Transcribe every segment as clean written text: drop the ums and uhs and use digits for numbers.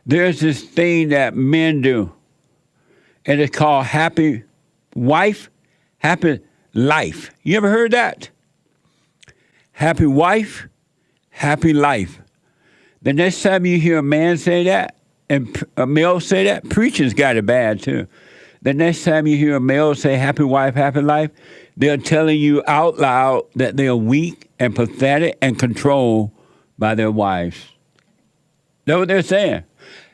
There's this thing that men do, and it's called happy wife, happy life. You ever heard that? Happy wife, happy life. The next time you hear a man say that, and a male say that, preaching's got it bad too. The next time you hear a male say happy wife, happy life, they're telling you out loud that they're weak and pathetic and controlled by their wives. That's what they're saying.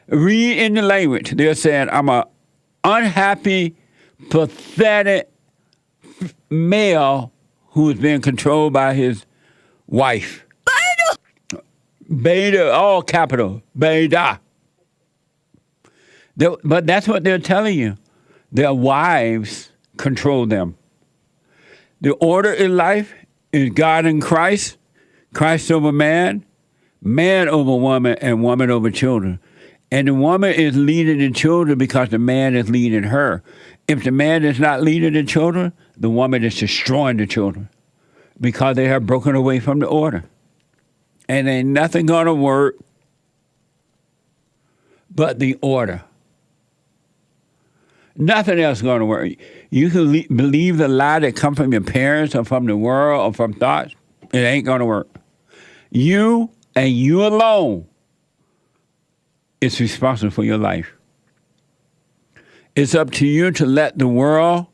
Read in the language. They're saying, I'm a unhappy, pathetic male who's being controlled by his wife. Beta, all capital, beta. But that's what they're telling you. Their wives control them. The order in life is God and Christ, Christ over man, man over woman, and woman over children. And the woman is leading the children because the man is leading her. If the man is not leading the children, the woman is destroying the children because they have broken away from the order. And ain't nothing going to work but the order. Nothing else going to work. You can believe the lie that comes from your parents or from the world or from thoughts. It ain't going to work. You and you alone is responsible for your life. It's up to you to let the world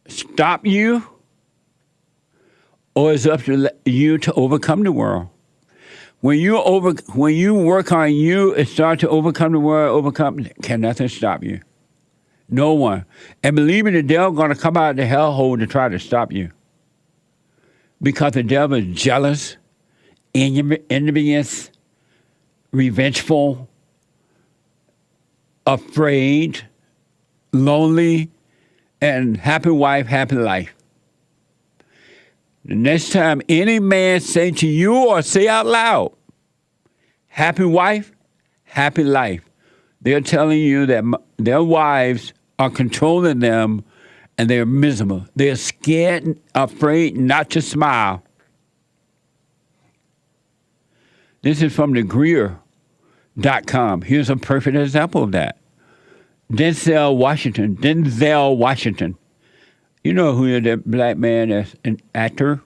stop you, or it's up to you to overcome the world. When you work on you and start to overcome the world, can nothing stop you. No one. And believe me, the devil going to come out of the hellhole to try to stop you. Because the devil is jealous, envious, revengeful, afraid, lonely, and happy wife, happy life. The next time any man say to you or say out loud, happy wife, happy life, they're telling you that their wives are controlling them and they're miserable. They're scared, afraid not to smile. This is from the Greer.com. Here's a perfect example of that. Denzel Washington. You know who the black man is, an actor?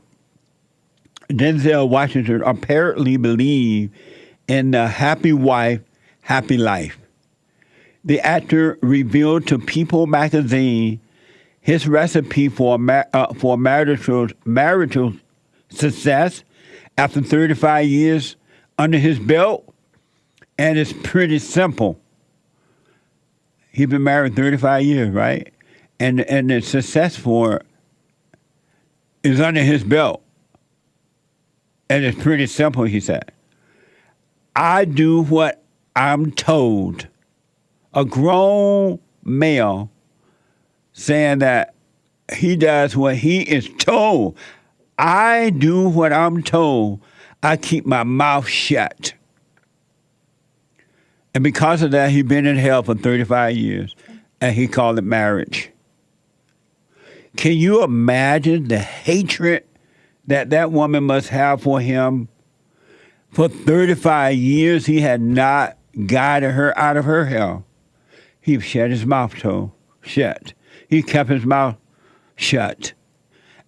Denzel Washington apparently believed in the happy wife, happy life. The actor revealed to People magazine his recipe for marital success after 35 years under his belt, and it's pretty simple. He's been married 35 years, right? And the success for it is under his belt. And it's pretty simple, he said. I do what I'm told. A grown male saying that he does what he is told. I do what I'm told. I keep my mouth shut. And because of that, he's been in hell for 35 years. And he called it marriage. Can you imagine the hatred that woman must have for him? For 35 years, he had not guided her out of her hell. He shut his mouth shut. He kept his mouth shut.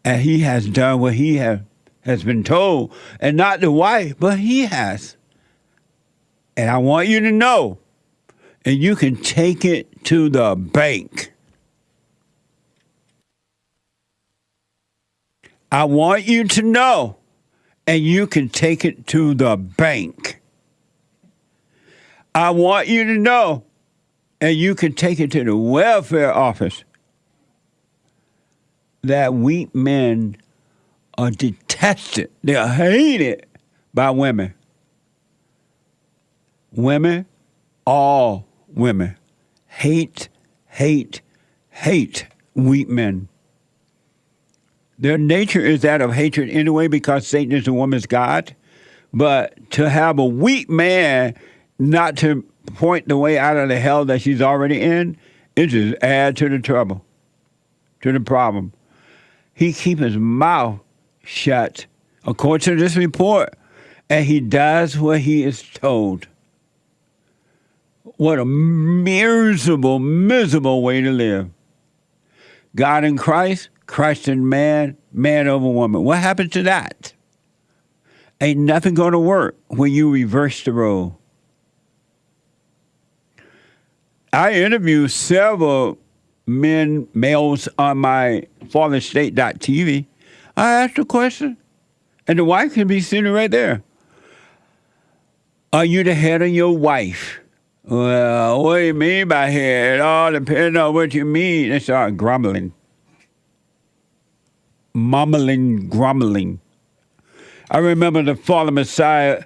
And he has done what he has been told. And not the wife, but he has. And I want you to know, and you can take it to the bank. I want you to know, and you can take it to the bank. I want you to know, and you can take it to the welfare office, that weak men are detested. They are hated by women. Women, all women, hate weak men. Their nature is that of hatred anyway because Satan is the woman's God. But to have a weak man not to point the way out of the hell that she's already in, it just adds to the trouble, to the problem. He keeps his mouth shut, according to this report, and he does what he is told. What a miserable, miserable way to live. God in Christ, Christ in man, man over woman. What happened to that? Ain't nothing going to work when you reverse the role. I interviewed several males on my fatherstate.tv. I asked a question, and the wife can be sitting right there. Are you the head of your wife? Well, what do you mean by head? It all depends on what you mean. They start grumbling. Mumbling, grumbling. I remember the fallen Messiah,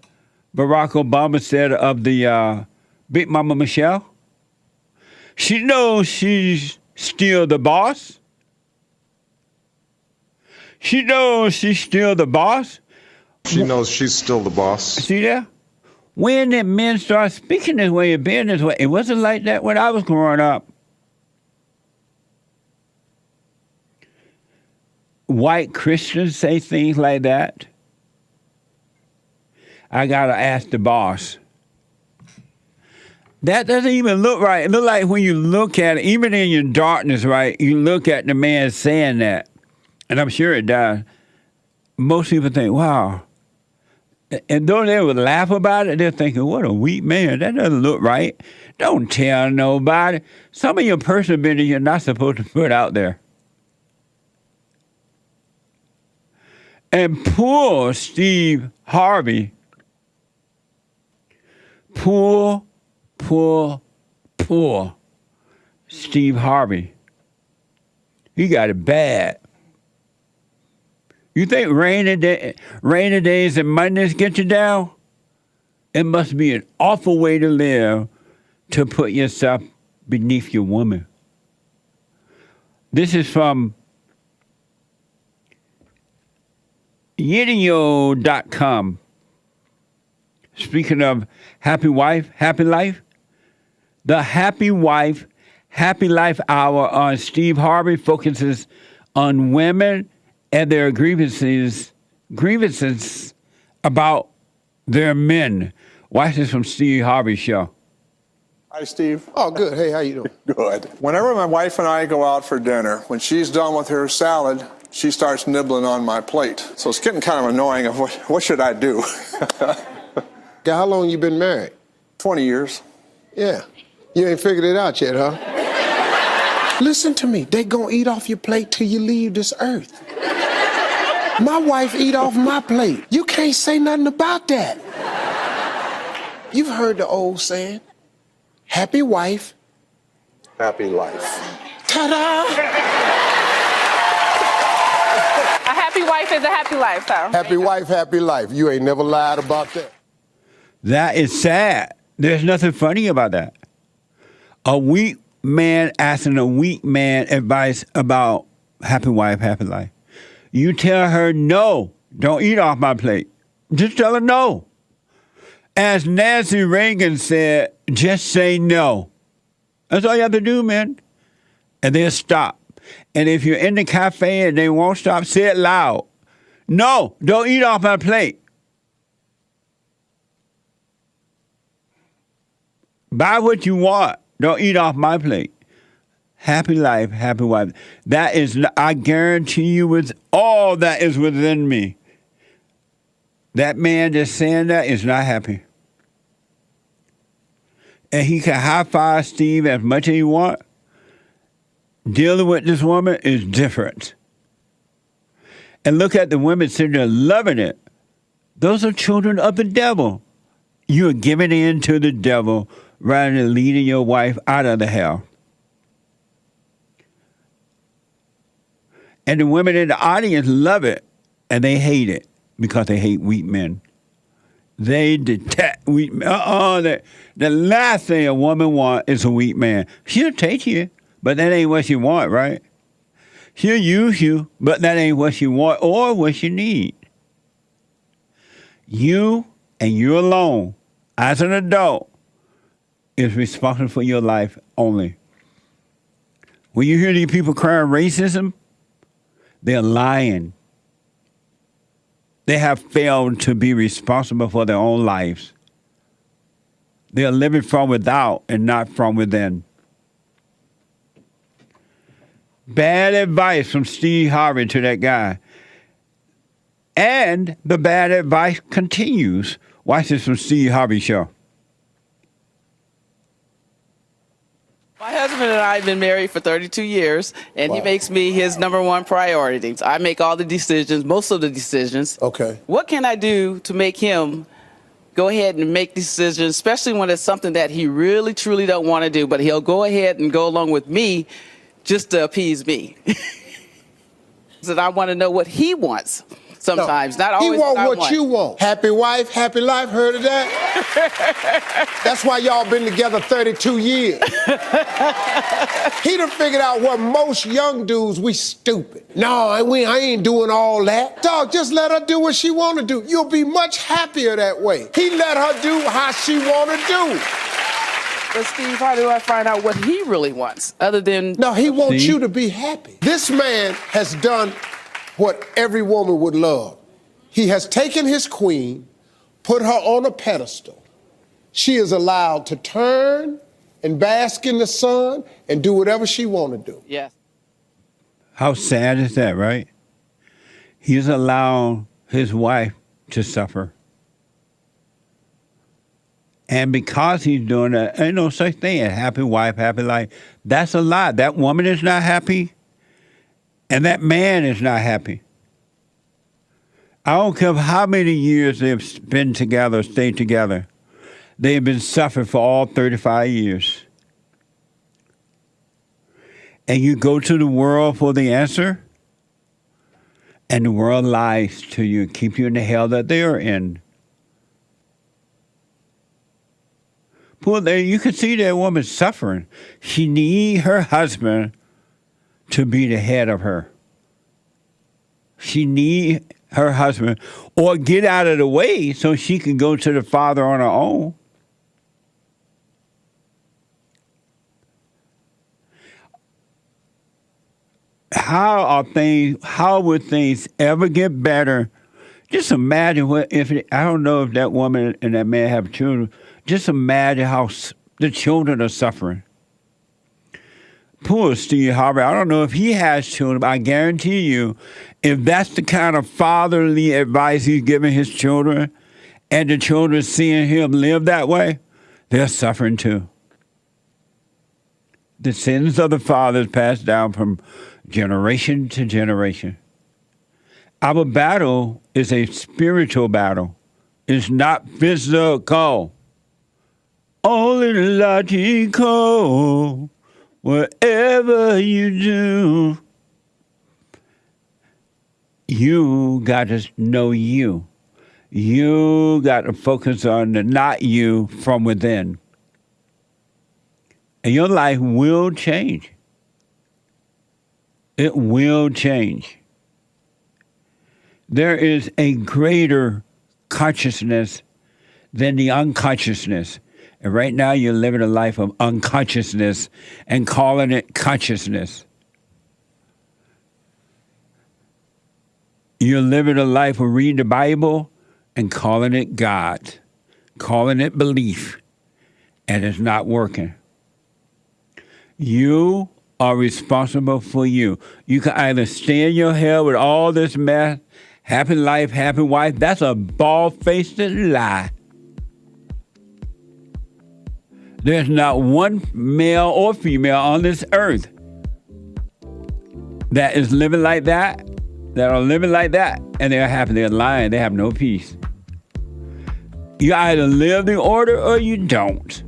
Barack Obama, said of the Big Mama Michelle, she knows she's still the boss. She knows she's still the boss. She knows she's still the boss. See there? When did men start speaking this way and being this way? It wasn't like that when I was growing up. White Christians say things like that. I got to ask the boss. That doesn't even look right. It looks like when you look at it, even in your darkness, right, you look at the man saying that, and I'm sure it does. Most people think, wow. And though they would laugh about it, they're thinking, what a weak man. That doesn't look right. Don't tell nobody. Some of your personal business you're not supposed to put out there. And poor Steve Harvey, poor Steve Harvey. He got it bad. You think rainy days and Mondays get you down? It must be an awful way to live to put yourself beneath your woman. This is from Yiddio.com. Speaking of happy wife, happy life, the Happy Wife, Happy Life Hour on Steve Harvey focuses on women and their grievances about their men. Watch this from Steve Harvey's show. Hi, Steve. Oh, good. Hey, how you doing? Good. Whenever my wife and I go out for dinner, when she's done with her salad, she starts nibbling on my plate. So it's getting kind of annoying. Of what should I do? Guy, how long you been married? 20 years. Yeah. You ain't figured it out yet, huh? Listen to me. They gonna eat off your plate till you leave this earth. My wife eat off my plate. You can't say nothing about that. You've heard the old saying, happy wife, Happy life. ta-da! A happy wife is a happy life, so. Happy wife, happy life. You ain't never lied about that. That is sad. There's nothing funny about that. A weak man asking a weak man advice about happy wife, happy life. You tell her, no, don't eat off my plate. Just tell her no. As Nancy Reagan said, just say no. That's all you have to do, man. And they'll stop. And if you're in the cafe and they won't stop, say it loud. No, don't eat off my plate. Buy what you want. Don't eat off my plate. Happy life, happy wife. That is, I guarantee you, with all that is within me, that man just saying that is not happy. And he can high-five Steve as much as he wants. Dealing with this woman is different. And look at the women sitting there loving it. Those are children of the devil. You are giving in to the devil rather than leading your wife out of the hell. And the women in the audience love it, and they hate it because they hate weak men. They detest weak men. The last thing a woman wants is a weak man. She'll take you, but that ain't what she want, right? She'll use you, but that ain't what she want or what she need. You and you alone, as an adult, is responsible for your life only. When you hear these people crying racism, they're lying. They have failed to be responsible for their own lives. They're living from without and not from within. Bad advice from Steve Harvey to that guy. And the bad advice continues. Watch this from Steve Harvey show. My husband and I have been married for 32 years, and he makes me his number one priority. I make all the decisions, most of the decisions. Okay. What can I do to make him go ahead and make decisions, especially when it's something that he really, truly don't want to do, but he'll go ahead and go along with me just to appease me. So I want to know what he wants sometimes, not always He want what I what want. you want. Happy wife, happy life. Heard of that? That's why y'all been together 32 years. He done figured out what most young dudes, we stupid. No, I ain't doing all that. Dog, just let her do what she want to do. You'll be much happier that way. He let her do how she want to do. But Steve, how do I find out what he really wants, other than... No, he wants See? you to be happy. This man has done what every woman would love. He has taken his queen, put her on a pedestal. She is allowed to turn and bask in the sun and do whatever she want to do. Yes. How sad is that, right? He's allowed his wife to suffer. And because he's doing that, ain't no such thing as happy wife, happy life. That's a lie. That woman is not happy, and that man is not happy. I don't care how many years they've been together, stayed together. They've been suffering for all 35 years. And you go to the world for the answer, and the world lies to you and keep you in the hell that they are in. Poor there, you can see that woman suffering. She needs her husband to be the head of her. She needs her husband, or get out of the way so she can go to the Father on her own. How would things ever get better? Just imagine I don't know if that woman and that man have children. Just imagine how the children are suffering. Poor Steve Harvey. I don't know if he has children, but I guarantee you, if that's the kind of fatherly advice he's giving his children, and the children seeing him live that way, they're suffering too. The sins of the fathers passed down from generation to generation. Our battle is a spiritual battle. It's not physical. Only logical. Whatever you do, you got to know you. You got to focus on the not you from within. And your life will change. It will change. There is a greater consciousness than the unconsciousness. And right now you're living a life of unconsciousness and calling it consciousness. You're living a life of reading the Bible and calling it God, calling it belief, and it's not working. You are responsible for you. You can either stay in your head with all this mess, happy life, happy wife. That's a bald-faced lie. There's not one male or female on this earth that is living like that, that are living like that, and they're happy. They're lying. They have no peace. You either live the order or you don't.